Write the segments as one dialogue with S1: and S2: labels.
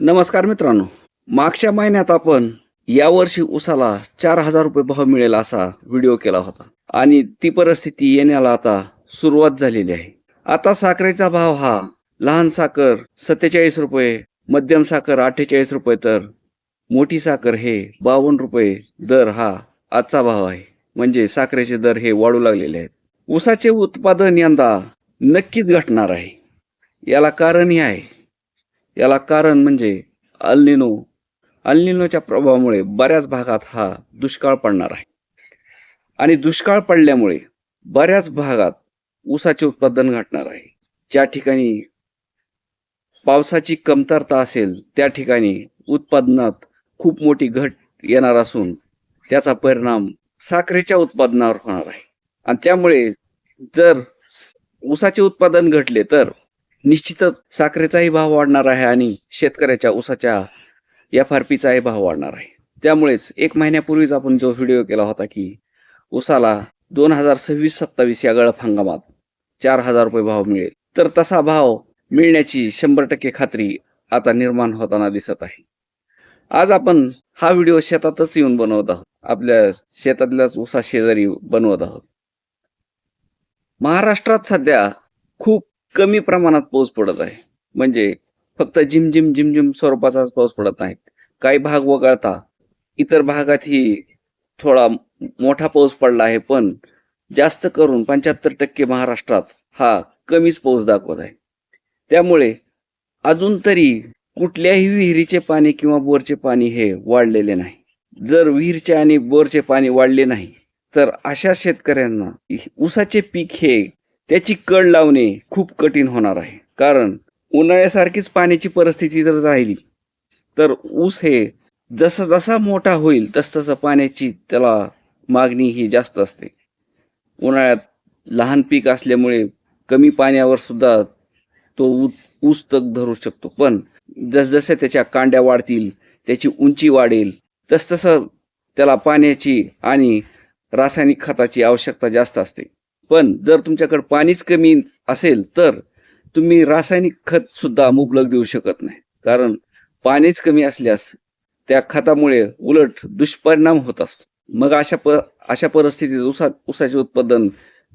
S1: नमस्कार मित्रांनो. मागच्या महिन्यात आपण यावर्षी ऊसाला 4,000 रुपये भाव मिळेल असा व्हिडिओ केला होता आणि ती परिस्थिती येण्याला आता सुरुवात झालेली आहे. आता साखरेचा भाव हा लहान साखर 47 रुपये, मध्यम साखर 48 रुपये तर मोठी साखर हे 52 रुपये दर हा आजचा भाव आहे. म्हणजे साखरेचे दर हे वाढू लागलेले आहेत. ऊसाचे उत्पादन यंदा नक्कीच घटणार आहे. याला कारणही आहे. याला कारण म्हणजे अल निनो. अल निनोच्या प्रभावामुळे बऱ्याच भागात हा दुष्काळ पडणार आहे आणि दुष्काळ पडल्यामुळे बऱ्याच भागात ऊसाचे उत्पादन घटणार आहे. ज्या ठिकाणी पावसाची कमतरता असेल त्या ठिकाणी उत्पादनात खूप मोठी घट येणार असून त्याचा परिणाम साखरेच्या उत्पादनावर होणार आहे आणि त्यामुळे जर ऊसाचे उत्पादन घटले तर निश्चितच साखरेचाही भाव वाढणार आहे आणि शेतकऱ्याच्या ऊसाच्या FRPचाही भाव वाढणार आहे. त्यामुळेच 1 महिन्यापूर्वीच आपण जो व्हिडिओ केला होता की ऊसाला 2026-27 या गळप हंगामात 4,000 रुपये भाव मिळेल, तर तसा भाव मिळण्याची 100% खात्री आता निर्माण होताना दिसत आहे. आज आपण हा व्हिडिओ शेतातच येऊन बनवत आहोत. आपल्या शेतातल्याच ऊसा शेजारी बनवत आहोत. महाराष्ट्रात सध्या खूप कमी प्रमाणात पाऊस पडत आहे. म्हणजे फक्त झिमझिम स्वरूपाचाच पाऊस पडत नाही. काही भाग वगळता इतर भागातही थोडा मोठा पाऊस पडला आहे, पण जास्त करून 75% महाराष्ट्रात हा कमीच पाऊस दाखवत आहे. त्यामुळे अजून तरी कुठल्याही विहिरीचे पाणी किंवा बोरचे पाणी हे वाढलेले नाही. जर विहिरीचे आणि बोरचे पाणी वाढले नाही तर अशा शेतकऱ्यांना ऊसाचे पीक हे त्याची कड लावणे खूप कठीण होणार आहे. कारण उन्हाळ्यासारखीच पाण्याची परिस्थिती जर राहिली तर ऊस हे जसा मोठा होईल तसं पाण्याची त्याला मागणी ही जास्त असते. उन्हाळ्यात लहान पीक असल्यामुळे कमी पाण्यावर सुद्धा तो ऊस तग धरू शकतो. पण जसजसे त्याच्या कांड्या वाढतील, त्याची उंची वाढेल, तसतसं त्याला पाण्याची आणि रासायनिक खताची आवश्यकता जास्त असते. पण जर तुमच्याकडे पाणीच कमी असेल तर तुम्ही रासायनिक खत सुद्धा मुबलक देऊ शकत नाही. कारण पाणीच कमी असल्यास त्या खतामुळे उलट दुष्परिणाम होत असतो. मग अशा परिस्थितीत ऊसाचे उत्पादन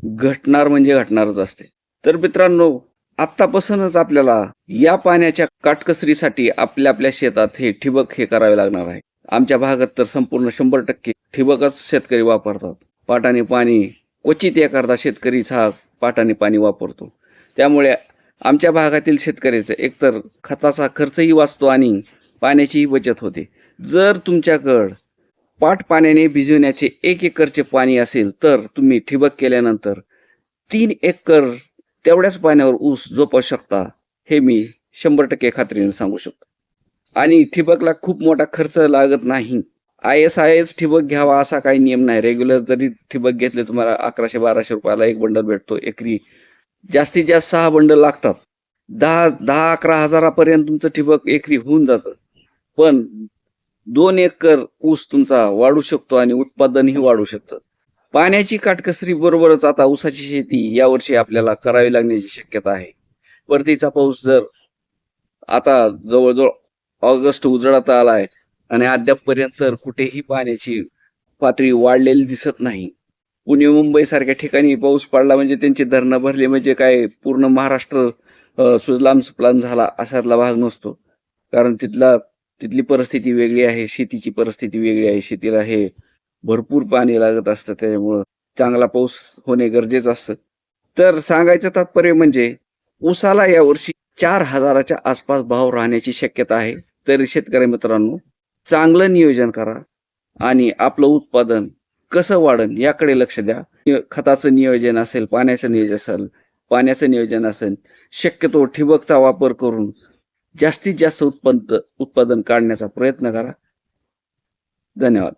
S1: घटणार म्हणजे घटणारच असते. तर मित्रांनो, आत्तापासूनच आपल्याला या पाण्याच्या काटकसरीसाठी आपल्या शेतात हे ठिबक हे करावे लागणार आहे. आमच्या भागात तर संपूर्ण 100% ठिबकच शेतकरी वापरतात. पाटाने पाणी क्वचित एखादा शेतकरीच हा पाटाने पाणी वापरतो. त्यामुळे आमच्या भागातील शेतकऱ्याचं एकतर खताचा खर्चही वाचतो आणि पाण्याचीही बचत होते. जर तुमच्याकडं पाट पाण्याने भिजवण्याचे 1 एकरचे पाणी असेल तर तुम्ही ठिबक केल्यानंतर 3 एकर तेवढ्याच पाण्यावर ऊस जोपासू शकता, हे मी 100% खात्रीने सांगू शकतो. आणि ठिबकला खूप मोठा खर्च लागत नाही. ISIS ठिबक घ्यावा असा काही नियम नाही. रेग्युलर जरी ठिबक घेतले तुम्हाला 1100-1200 रुपयाला एक बंडल भेटतो. एकरी जास्तीत जास्त 6 बंडल लागतात. 10-11 हजारापर्यंत तुमचं ठिबक एकरी होऊन जातं. पण 2 एकर ऊस तुमचा वाढू शकतो आणि उत्पादनही वाढू शकतं. पाण्याची काटकसरी बरोबरच आता ऊसाची शेती यावर्षी आपल्याला करावी लागण्याची शक्यता आहे. परतीचा पाऊस जर आता जवळजवळ ऑगस्ट उजळत आलाय आणि अद्यापपर्यंत कुठेही पाण्याची पातळी वाढलेली दिसत नाही. पुणे मुंबई सारख्या ठिकाणी पाऊस पडला म्हणजे त्यांची धरणं भरली म्हणजे काय पूर्ण महाराष्ट्र सुजलाम सुफलाम झाला असातला भाग नसतो. कारण तिथली परिस्थिती वेगळी आहे, शेतीची परिस्थिती वेगळी आहे. शेतीला हे भरपूर पाणी लागत असतं, त्यामुळं चांगला पाऊस होणे गरजेचं असतं. तर सांगायचं तात्पर्य म्हणजे ऊसाला यावर्षी 4,000च्या आसपास भाव राहण्याची शक्यता आहे. तरी शेतकरी मित्रांनो, चांगलं नियोजन करा आणि आपलं उत्पादन कसं वाढेल याकडे लक्ष द्या. खताचं नियोजन असेल, पाण्याचं नियोजन असेल, शक्यतो ठिबकचा वापर करून जास्तीत जास्त उत्पादन काढण्याचा प्रयत्न करा. धन्यवाद.